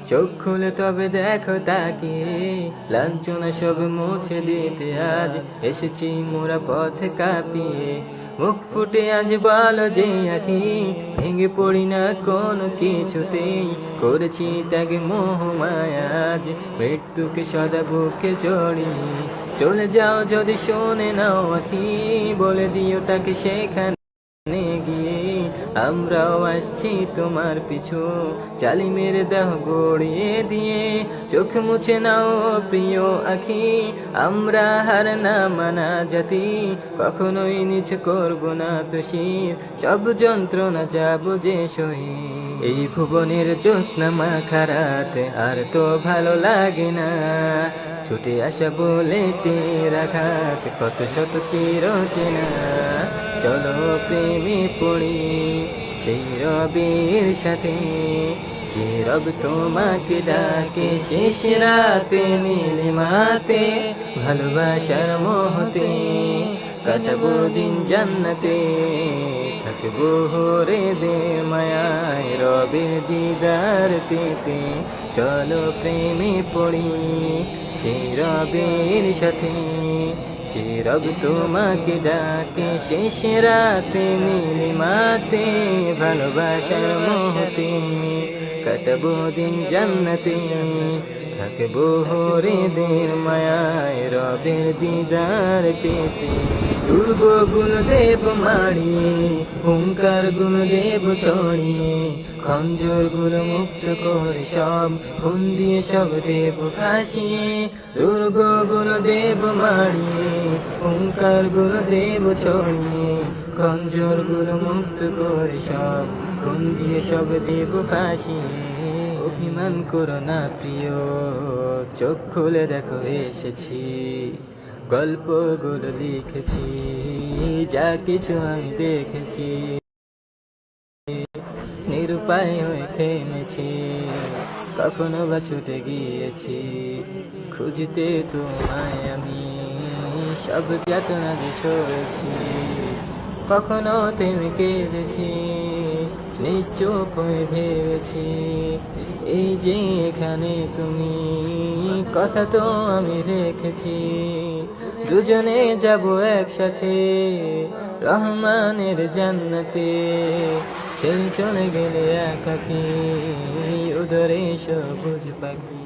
চোখ খুলে তবে দেখো তাকে, লাঞ্ছনা সব মুছে দিতে আজ এসেছি মোরা পথে কাঁপিয়ে। মুখ ফুটে আজ বলো যে আঁখি, ভেঙে পড়ি না কোনো কিছুতেই, করেছি ত্যাগ মোহ মায়া আজ মৃত্যুকে সদা বুকে জড়িয়ে। চলে যাও যদি শোনে নাও আঁখি, বলে দিও তাকে সেখানে গিয়ে আমরাও আসছি তোমার পিছু, জালিমের দেহ গড়িয়ে দিয়ে। চোখ মুছে নাও প্রিয় আখি, আমরা হার না মানা জাতি, কখনোই নিচ করব না তো শির, সব যন্ত্রণা যাব যে সহি। এই ভুবনের জ্যোৎস্না মাখা রাত আর তো ভালো লাগে না, ছুটে আসা বলে রাখাত কত শত চির চেনা। চলো প্রেমে পড়ি সেই রবের সাথে, যে রব তোমাকে ডাকে শেষ রাতে নীলিমাতে, ভালোবাসার মোহতে কাটাবো দিন জান্নাতে, থাকবো হরে দে মায়ায় রবের দিদার পেতে। চলো প্রেমে পড়ি সেই রবের সাথে, যে রব তোমাকে ডাকে শেষ রাতে নীলিমাতে, ভালোবাসার মোহতে কাটাবো দিন জান্নাতে, থাকবো হরে দের মায়ায় রবের দিদার পেতে। দুর্গ গুণ দেব মাড়িয়ে, হুঙ্কার গুণ দেব ছড়িয়ে, খঞ্জর গুলো মুক্ত করে সব খুন দিয়ে সব দেব ফাঁসিয়ে। দুর্গ গুণ দেব মাড়িয়ে, হুঙ্কার গুলো দেব ছড়িয়ে, খঞ্জর গুলো মুক্ত করে সব খুন দিয়ে সব দেব ফাঁসিয়ে। অভিমান করো না প্রিয়, চোখ খুলে দেখো এসেছি, গল্পগুলো লিখেছি, যা কিছু আমি দেখেছি। নিরুপায় হয়ে থেমেছি, কখনো বা ছুটে গিয়েছি, খুঁজতে তোমায় আমি সব যাতনা যে সয়েছি। কখনো থেমে কেঁদেছি, নিশ্চুপ হয়ে ভেবেছি, এই যে এখানে তুমি, কথা তো আমি রেখেছি। দুজনে যাব একসাথে রহমানের জান্নাতে, ছেড়ে চলে গেলে একাকী উদরে সবুজ পাখি।